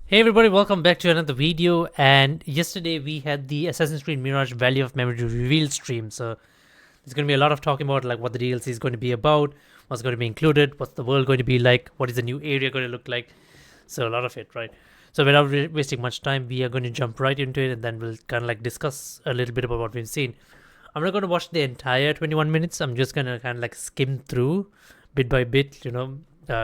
Hey everybody, welcome back to another video. And yesterday we had the Assassin's Creed Mirage Valley of Memory reveal stream. So there's going to be a lot of talking about like what the DLC is going to be about, what's going to be included, what's the world going to be like, what is the new area going to look like. So a lot of it, right? So without wasting much time, we are going to jump right into it, and then we'll kind of like discuss a little bit about what we've seen. I'm not going to watch the entire 21 minutes. I'm just going to kind of like skim through bit by bit,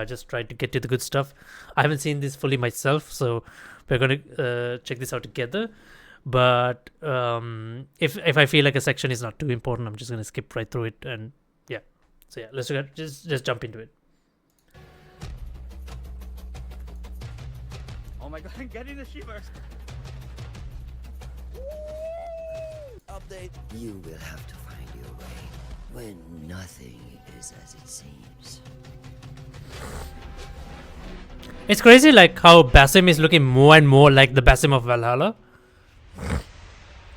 just try to get to the good stuff. I haven't seen this fully myself, so we're going to check this out together. But if I feel like a section is not too important, I'm just going to skip right through it. And yeah, so yeah, let's just jump into it. Oh my god, I'm getting the shivers. Update. You will have to find your way when nothing is as it seems. It's crazy like how Basim is looking more and more like the Basim of Valhalla.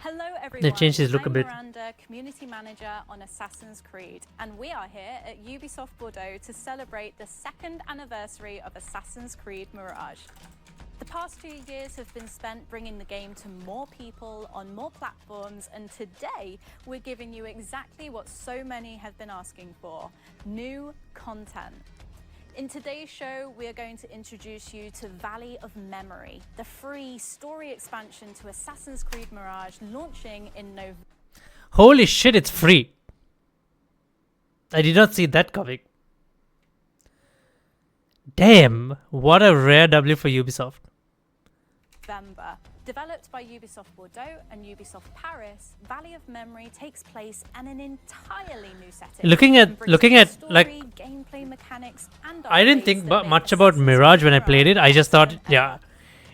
Hello everyone, They changed his look a I'm bit. Miranda, Community Manager on Assassin's Creed, and we are here at Ubisoft Bordeaux to celebrate the second anniversary of Assassin's Creed Mirage. The past 2 years have been spent bringing the game to more people on more platforms, and today we're giving you exactly what so many have been asking for: new content. In today's show, we are going to introduce you to Valley of Memory, the free story expansion to Assassin's Creed Mirage, launching in November. Holy shit, it's free. I did not see that coming. Damn, what a rare W for Ubisoft. Developed by Ubisoft Bordeaux and Ubisoft Paris, Valley of Memory takes place in an entirely new setting. Looking at Story, like, gameplay mechanics, and I didn't updates think that make much about Assassin's Mirage when I Creed played it. I just thought, an yeah, ever.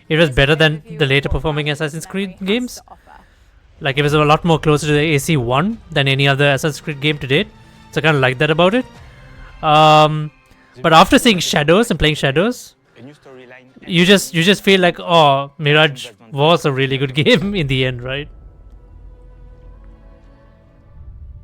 it was Here's better an than overview the of later what performing Valley of Assassin's Creed Memory has games. to offer. Like, it was a lot more closer to the AC1 than any other Assassin's Creed game to date. So I kind of like that about it. But after seeing Shadows and playing Shadows, you just feel like, oh, Mirage was a really good game in the end, right?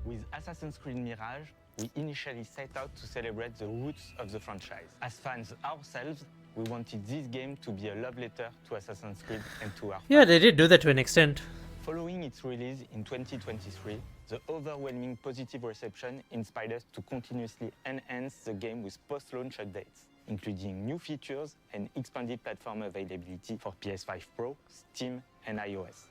With Assassin's Creed Mirage, we initially set out to celebrate the roots of the franchise. As fans ourselves, we wanted this game to be a love letter to Assassin's Creed and to our Yeah, fans. they did do that to an extent. Following its release in 2023, the overwhelming positive reception inspired us to continuously enhance the game with post-launch updates, including new features and expanded platform availability for PS5 Pro, Steam, and iOS.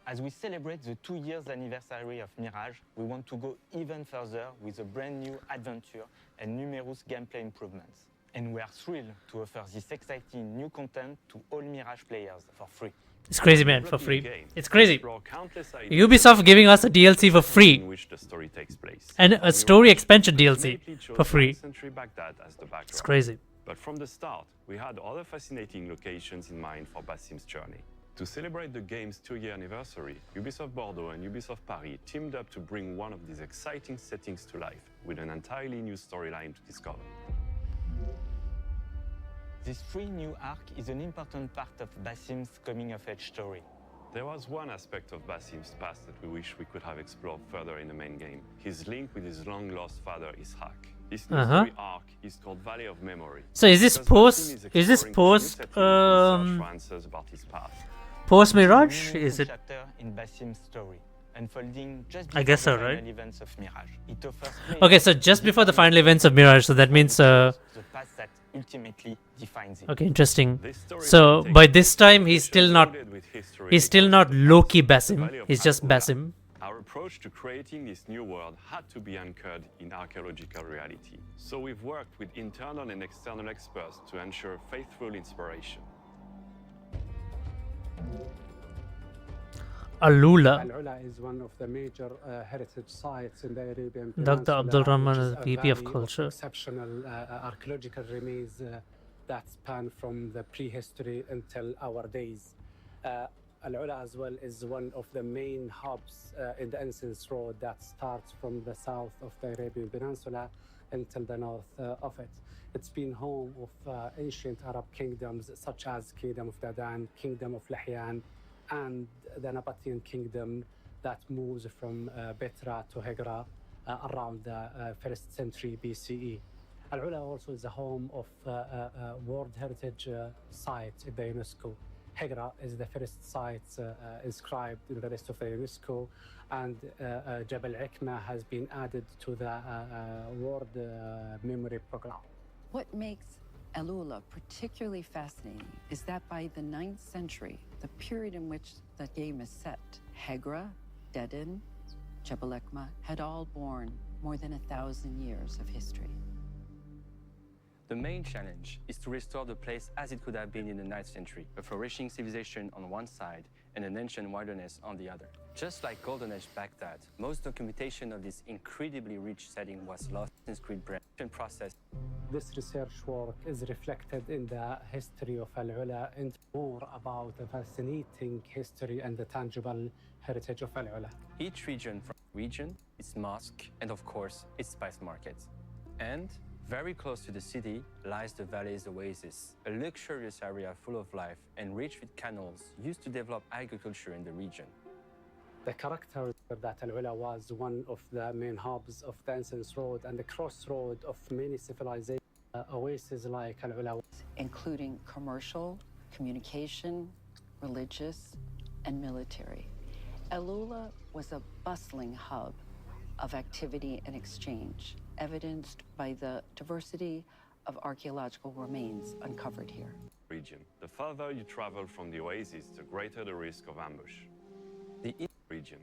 As we celebrate the 2 years anniversary of Mirage, we want to go even further with a brand new adventure and numerous gameplay improvements. And we are thrilled to offer this exciting new content to all Mirage players for free. It's crazy, man, for free. It's crazy. Ubisoft giving us a DLC for free and a story expansion DLC for free. It's crazy. But from the start, we had other fascinating locations in mind for Basim's journey. To celebrate the game's 2-year anniversary, Ubisoft Bordeaux and Ubisoft Paris teamed up to bring one of these exciting settings to life with an entirely new storyline to discover. This free new arc is an important part of Basim's coming-of-age story. There was one aspect of Basim's past that we wish we could have explored further in the main game: his link with his long-lost father, Ishak. This new story arc is called Valley of Memory. So is this because Basim is this exploring post new settings and search for answers about his past. post It's a Mirage? meaningful Is it? chapter in Basim's story, unfolding just I before guess so, the right? final events of Mirage. It offers Okay, so just before the final events of Mirage, so that means the past that ultimately defines it. okay, interesting. This story So takes by this time he's still not loaded with history he's still because not of the Loki past, the Basim. Valley of He's just Akula. Basim. Our approach to creating this new world had to be anchored in archaeological reality. So we've worked with internal and external experts to ensure faithful inspiration. Alula. Al-Ula is one of the major heritage sites in the Arabian Dr. Peninsula, Abdul Rahman which is a VP of valley Culture. Exceptional archaeological remains that span from the prehistory until our days. Al-Ula as well is one of the main hubs in the Innocence Road that starts from the south of the Arabian Peninsula until the north of it. It's been home of ancient Arab kingdoms such as Kingdom of Dadan, Kingdom of Lahyan, and the Nabatean kingdom that moves from Petra to Hegra around the 1st century BCE. Al Ula also is the home of World Heritage Site at the UNESCO. Hegra is the first site inscribed in the list of the UNESCO, and Jabal Ikma has been added to the World Memory Program. What makes Al Ula particularly fascinating is that by the 9th century, the period in which the game is set, Hegra, Dedin, Jebel Ekma had all borne more than 1,000 years of history. The main challenge is to restore the place as it could have been in the 9th century, a flourishing civilization on one side and an ancient wilderness on the other. Just like Golden Age Baghdad, most documentation of this incredibly rich setting was lost in Creed branch process. This research work is reflected in the history of Al Ula and more about the fascinating history and the tangible heritage of Al Ula. Each region from region, its mosque, and of course, its spice market. And very close to the city lies the valley's oasis, a luxurious area full of life and rich with canals used to develop agriculture in the region. The character that Al Ula was one of the main hubs of the Incense Road and the crossroad of many civilizations. Oases like Al Ula, including commercial, communication, religious, and military. Al Ula was a bustling hub of activity and exchange, evidenced by the diversity of archaeological remains uncovered here. Region. The further you travel from the oasis, the greater the risk of ambush. The region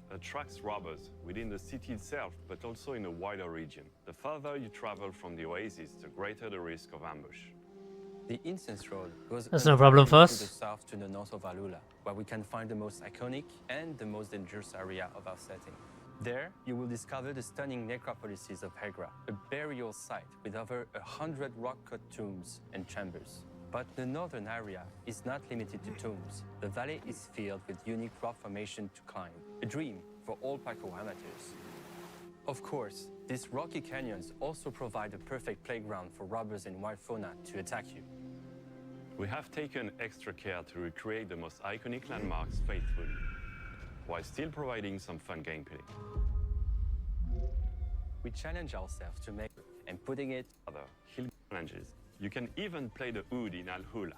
attracts robbers within the city itself, but also in a wider region. The further you travel from the oasis, the greater the risk of ambush. The Incense Road goes That's no problem for us. to the south to the north of Al Ula, where we can find the most iconic and the most dangerous area of our setting. There, you will discover the stunning necropolises of Hegra, a burial site with over 100 rock-cut tombs and chambers. But the northern area is not limited to tombs. The valley is filled with unique rock formation to climb, a dream for all parkour amateurs. Of course, these rocky canyons also provide a perfect playground for robbers and wild fauna to attack you. We have taken extra care to recreate the most iconic landmarks faithfully, while still providing some fun gameplay. We challenge ourselves to make and putting it Other hill challenges. You can even play the Oud in Al Ula.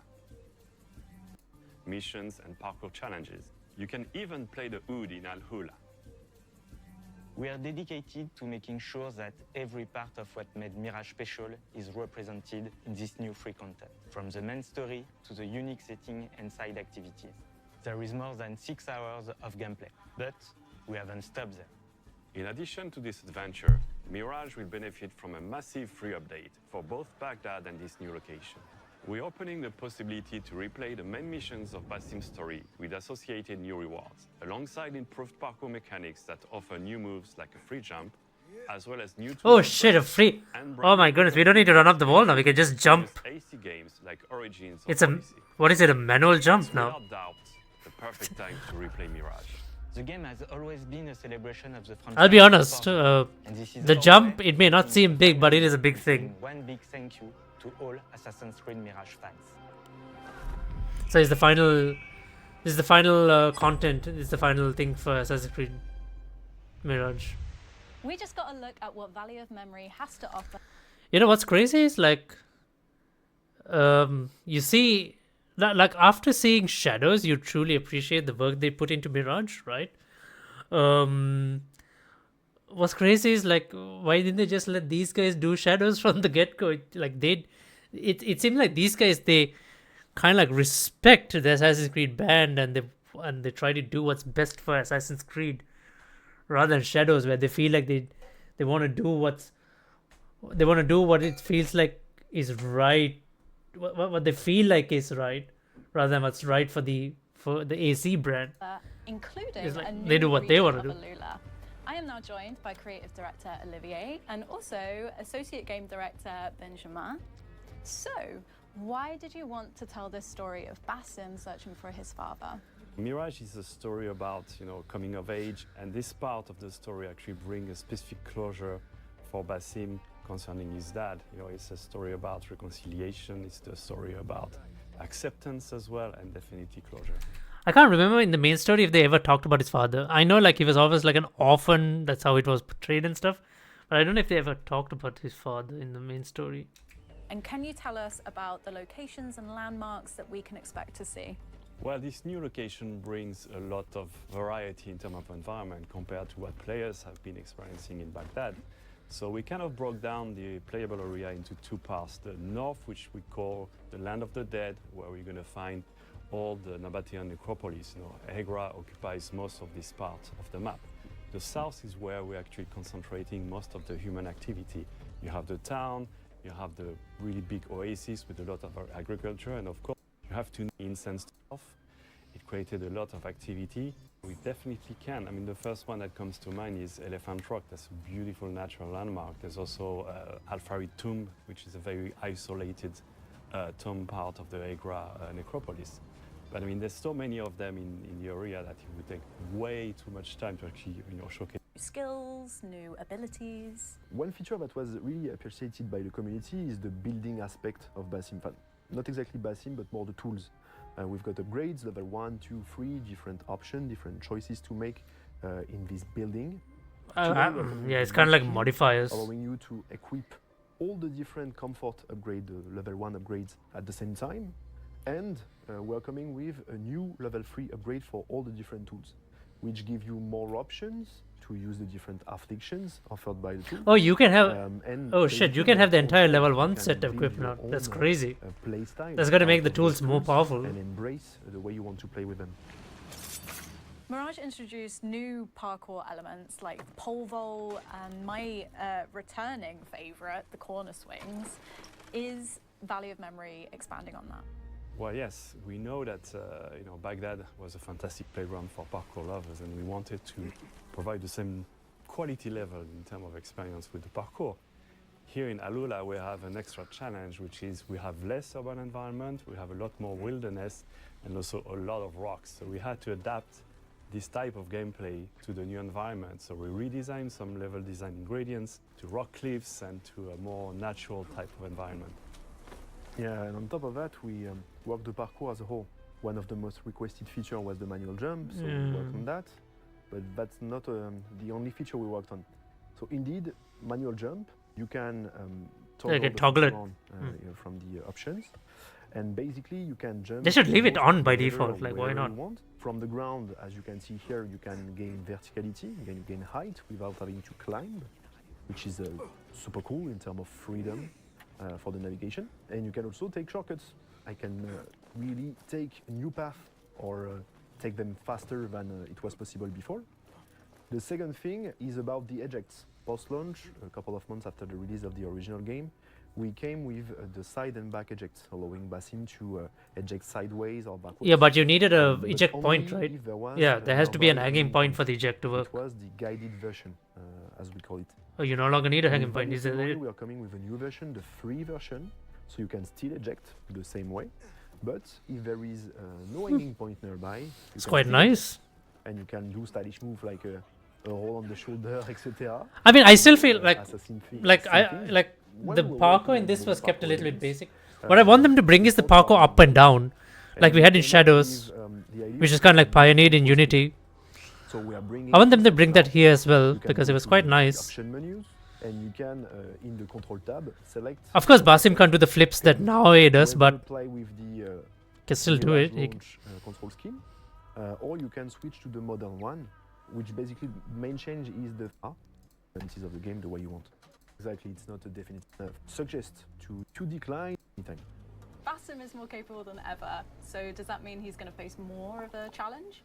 Missions and parkour challenges. You can even play the Oud in Al Ula. We are dedicated to making sure that every part of what made Mirage special is represented in this new free content, from the main story to the unique setting and side activities. There is more than 6 hours of gameplay, but we haven't stopped there. In addition to this adventure, Mirage will benefit from a massive free update for both Baghdad and this new location. We're opening the possibility to replay the main missions of Basim's story with associated new rewards, alongside improved parkour mechanics that offer new moves like a free jump, as well as new Oh tools shit, a free. and Oh my goodness, we don't need to run up the wall now. We can just jump. AC games like Origins or It's a. Odyssey. What is it? A manual jump now? Without doubt, the perfect time to replay Mirage. The game has always been a celebration of the franchise. I'll be honest. and this is The our jump, way it may not to seem big, but it is a big giving thing. One big thank you to all Assassin's Creed Mirage fans. So is the final. This is the final content. This is the final thing for Assassin's Creed Mirage. We just got a look at what Valley of Memory has to offer. You know what's crazy is like, you see, like after seeing Shadows, you truly appreciate the work they put into Mirage, right? What's crazy is like, why didn't they just let these guys do Shadows from the get go? Like it seemed like these guys, they kind of like respect the Assassin's Creed band, and they try to do what's best for Assassin's Creed, rather than Shadows, where they feel like they want to do what it feels like is right, what they feel like is right, rather than what's right for the AC brand. Including It's like a new they do what they region wanna of do. Alula. I am now joined by creative director Olivier and also associate game director Benjamin. So, why did you want to tell this story of Basim searching for his father? Mirage is a story about, coming of age, and this part of the story actually brings a specific closure for Basim concerning his dad. It's a story about reconciliation, it's the story about acceptance as well, and definitely closure. I can't remember in the main story if they ever talked about his father. I know like he was always like an orphan, that's how it was portrayed and stuff. But I don't know if they ever talked about his father in the main story. And can you tell us about the locations and landmarks that we can expect to see? Well, this new location brings a lot of variety in terms of environment compared to what players have been experiencing in Baghdad. So we kind of broke down the playable area into two parts. The north, which we call the Land of the Dead, where we're going to find all the Nabatean necropolis. Hegra occupies most of this part of the map. The south is where we're actually concentrating most of the human activity. You have the town, you have the really big oasis with a lot of agriculture, and of course, you have to incense stuff. It created a lot of activity. We definitely can. I mean, the first one that comes to mind is Elephant Rock. That's a beautiful natural landmark. There's also Al-Farid Tomb, which is a very isolated tomb part of the Hegra necropolis. But I mean, there's so many of them in the area that it would take way too much time to actually, showcase. Skills, new abilities. One feature that was really appreciated by the community is the building aspect of Basim. Not exactly Basim, but more the tools. We've got upgrades, level 1, 2, 3, different options, different choices to make in this building. Yeah, it's kind of like modifiers. Allowing you to equip all the different comfort upgrade, level 1 upgrades at the same time. And we're coming with a new level 3 upgrade for all the different tools, which give you more options to use the different afflictions offered by the tool. Oh, you can have... and oh shit, you can have the entire level 1 set equipped now. That's crazy. That's going to make the tools more powerful. And embrace the way you want to play with them. Mirage introduced new parkour elements like pole vault, and my returning favourite, the corner swings. Is Valley of Memory expanding on that? Well, yes, we know that Baghdad was a fantastic playground for parkour lovers, and we wanted to provide the same quality level in terms of experience with the parkour. Here in Alula, we have an extra challenge, which is we have less urban environment, we have a lot more wilderness, and also a lot of rocks. So we had to adapt this type of gameplay to the new environment. So we redesigned some level design ingredients to rock cliffs and to a more natural type of environment. Yeah, and on top of that, we worked the parkour as a whole. One of the most requested features was the manual jump, so we worked on that. But that's not the only feature we worked on. So indeed, manual jump, you can toggle it on, from the options. And basically, you can jump. They should leave it on by default, like why not? From the ground, as you can see here, you can gain verticality, you gain height without having to climb, which is super cool in terms of freedom. For the navigation, and you can also take shortcuts. I can really take a new path or take them faster than it was possible before. The second thing is about the ejects. Post-launch, a couple of months after the release of the original game, we came with the side and back ejects, allowing Basim to eject sideways or backwards. Yeah, but you needed a eject point, right? Yeah, there has to be an hanging point for the eject to work. It was the guided version, as we call it. Oh, you no longer need a hanging point, is it? We are coming with a new version, the free version, so you can still eject the same way. But if there is no hanging point nearby, it's quite nice. And you can do stylish move like a roll on the shoulder, etc. I mean, I still feel like the parkour in this was kept a little bit basic. What I want them to bring is the parkour up and down, like we had in Shadows, which is kind of like pioneered in Unity. So we are I want them to bring that here as well, because it was quite nice. Option menus, and you can, in the control tab, select. Of course, Basim can't do the flips that now he does, but can still do it. Control scheme, or you can switch to the modern one, which basically the main change is the pieces of the game the way you want. Exactly, it's not a definite. Suggest to decline anytime. Basim is more capable than ever, so does that mean he's going to face more of a challenge?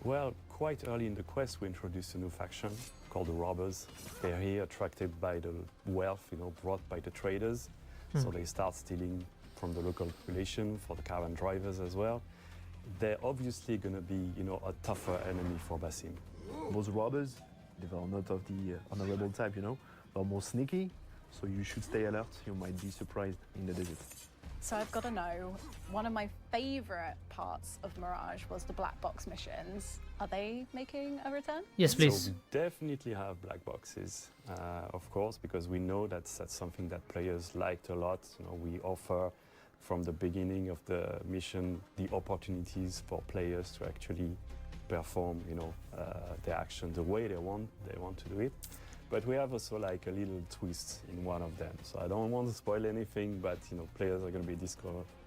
Well, quite early in the quest, we introduced a new faction called the Robbers. They're here attracted by the wealth, brought by the traders. So they start stealing from the local population, for the caravan drivers as well. They're obviously going to be, a tougher enemy for Basim. Those robbers, they are not of the honorable type, They're more sneaky, so you should stay alert. You might be surprised in the desert. So I've got to know, one of my favourite parts of Mirage was the black box missions. Are they making a return? Yes, please. So we definitely have black boxes, of course, because we know that's something that players liked a lot. We offer from the beginning of the mission the opportunities for players to actually perform, their action the way they want to do it. But we have also like a little twist in one of them. So I don't want to spoil anything, but players are going to be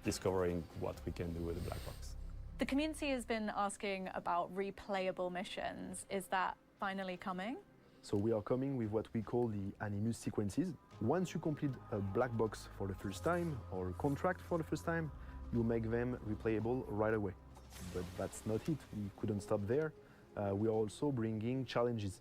discovering what we can do with the black box. The community has been asking about replayable missions. Is that finally coming? So we are coming with what we call the animus sequences. Once you complete a black box for the first time or a contract for the first time, you make them replayable right away. But that's not it. We couldn't stop there. We are also bringing challenges.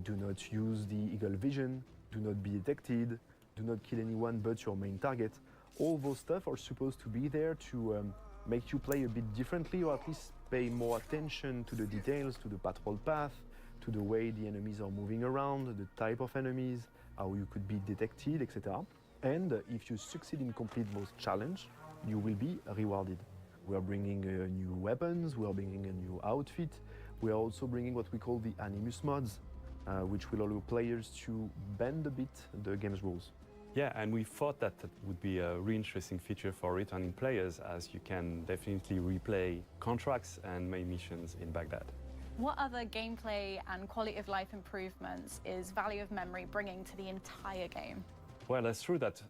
Do not use the eagle vision, do not be detected, do not kill anyone but your main target. All those stuff are supposed to be there to make you play a bit differently, or at least pay more attention to the details, to the patrol path, to the way the enemies are moving around, the type of enemies, how you could be detected, etc. And if you succeed in complete those challenges, you will be rewarded. We are bringing new weapons, we are bringing a new outfit. We are also bringing what we call the animus mods, which will allow players to bend a bit the game's rules. Yeah, and we thought that would be a really interesting feature for returning players, as you can definitely replay contracts and main missions in Baghdad. What other gameplay and quality of life improvements is Value of Memory bringing to the entire game? Well, it's true that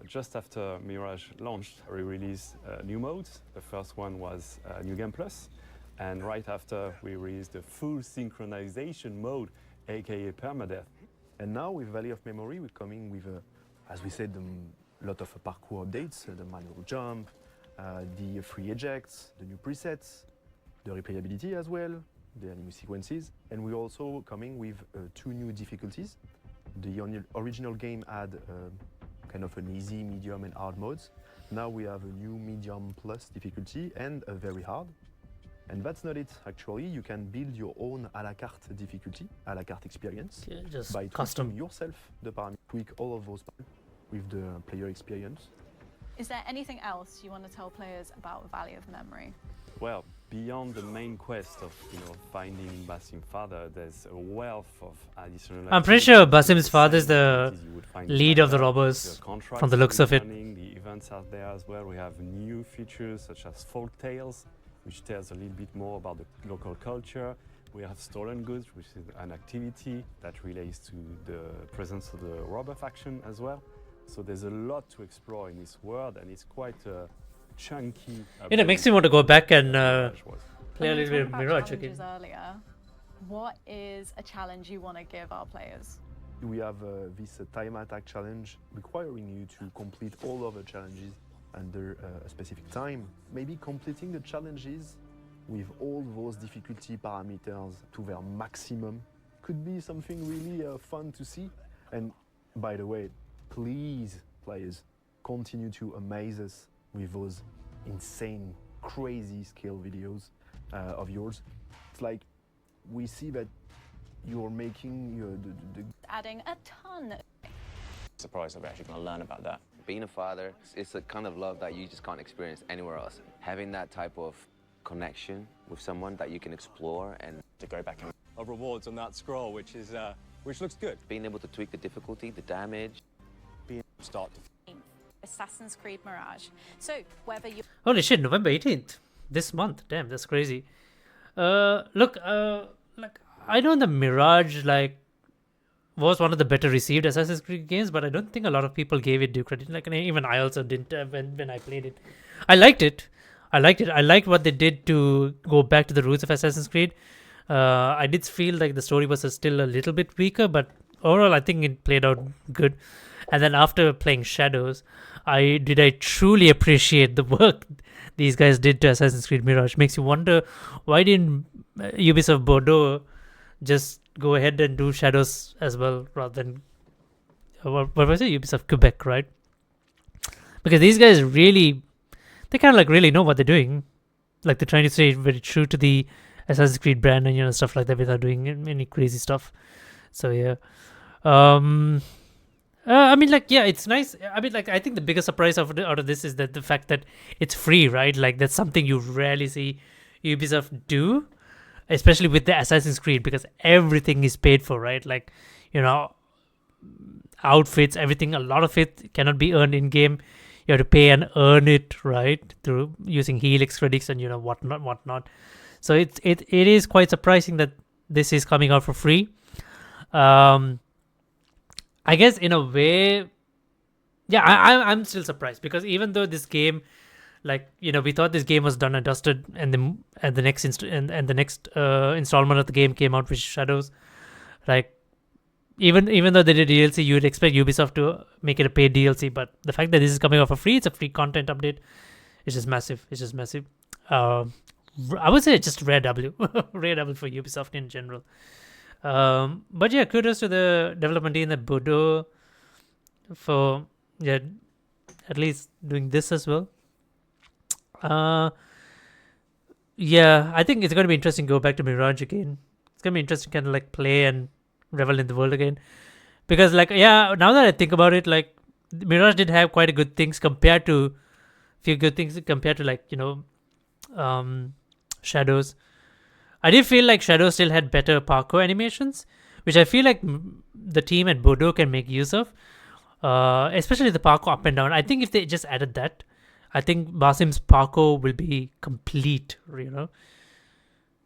just after Mirage launched, we released new modes. The first one was New Game Plus, and right after we released the full synchronization mode, aka permadeath. And now with Valley of Memory, we're coming with, as we said, a lot of parkour updates, the manual jump, the free ejects, the new presets, the replayability as well, the animus sequences. And we're also coming with 2 new difficulties. The original game had kind of an easy, medium and hard modes. Now we have a new medium plus difficulty and a very hard. And that's not it, actually. You can build your own a la carte difficulty, a la carte experience, Yeah, just by custom tweaking yourself the parameters, tweak all of those with the player experience. Is there anything else you want to tell players about Value of Memory? Well, beyond the main quest of finding Basim's father, there's a wealth of additional. I'm pretty sure Basim's father is the lead of the robbers from the looks of it. The events are there as well. We have new features such as folk tales, which tells a little bit more about the local culture. We have stolen goods, which is an activity that relates to the presence of the robber faction as well. So there's a lot to explore in this world, and it's quite chunky. It makes me want to go back and play a When we little bit of talked about Mirage challenges again. earlier, what is a challenge you want to give our players? We have this time attack challenge requiring you to complete all of the challenges under a specific time. Maybe completing the challenges with all those difficulty parameters to their maximum could be something really fun to see. And by the way, please, players, continue to amaze us with those insane, crazy scale videos of yours. It's like we see that you're making the Adding a ton. Surprised that we're actually going to learn about that. Being a father, it's a kind of love that you just can't experience anywhere else. Having that type of connection with someone that you can explore and To go back and of rewards on that scroll, which looks good. being able to tweak the difficulty, the damage. Being start to Assassin's Creed Mirage. So whether you Holy shit, November 18th. This month. Damn, that's crazy. Look, like, I know the Mirage, was one of the better received Assassin's Creed games, but I don't think a lot of people gave it due credit. Like, even I also didn't when I played it. I liked it. I liked what they did to go back to the roots of Assassin's Creed. I did feel like the story was still a little bit weaker, but overall I think it played out good. And then after playing Shadows, I truly appreciate the work these guys did to Assassin's Creed Mirage. Makes you wonder, why didn't Ubisoft Bordeaux just go ahead and do Shadows as well, rather than what was it, Ubisoft Quebec, right? Because these guys really, they kind of really know what they're doing. Like, they're trying to stay very true to the Assassin's Creed brand and stuff like that without doing any crazy stuff. So yeah. It's nice. I think the biggest surprise out of this is that the fact that it's free, right? Like, that's something you rarely see Ubisoft do, especially with the Assassin's Creed, because everything is paid for, right? Like, outfits, everything, a lot of it cannot be earned in game. You have to pay and earn it, right? Through using Helix credits and whatnot. So it is quite surprising that this is coming out for free. I guess in a way, yeah, I'm still surprised because even though this game, like, you know, we thought this game was done and dusted, and the next and the next installment of the game came out, which is Shadows. Like, even though they did DLC, you would expect Ubisoft to make it a paid DLC, but the fact that this is coming off for free, it's a free content update. It's just massive. It's just massive. I would say just rare W, rare W for Ubisoft in general. But yeah, kudos to the development team at Bordeaux for at least doing this as well. Yeah, I think it's going to be interesting to go back to Mirage again. It's going to be interesting to kind of like play and revel in the world again. Because like, yeah, now that I think about it, like Mirage did have quite a good things compared to like, you know, Shadows. I did feel like Shadows still had better parkour animations, which I feel like the team at Bordeaux can make use of. Especially the parkour up and down. I think if they just added that, I think Basim's parkour will be complete, you know?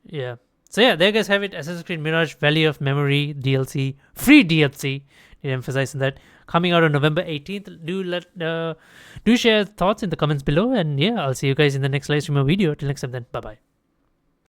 Yeah. So yeah, there you guys have it. Assassin's Creed Mirage Valley of Memory DLC. Free DLC. Need to emphasize on that. Coming out on November 18th. Do share thoughts in the comments below. And yeah, I'll see you guys in the next live stream or video. Till next time then. Bye-bye.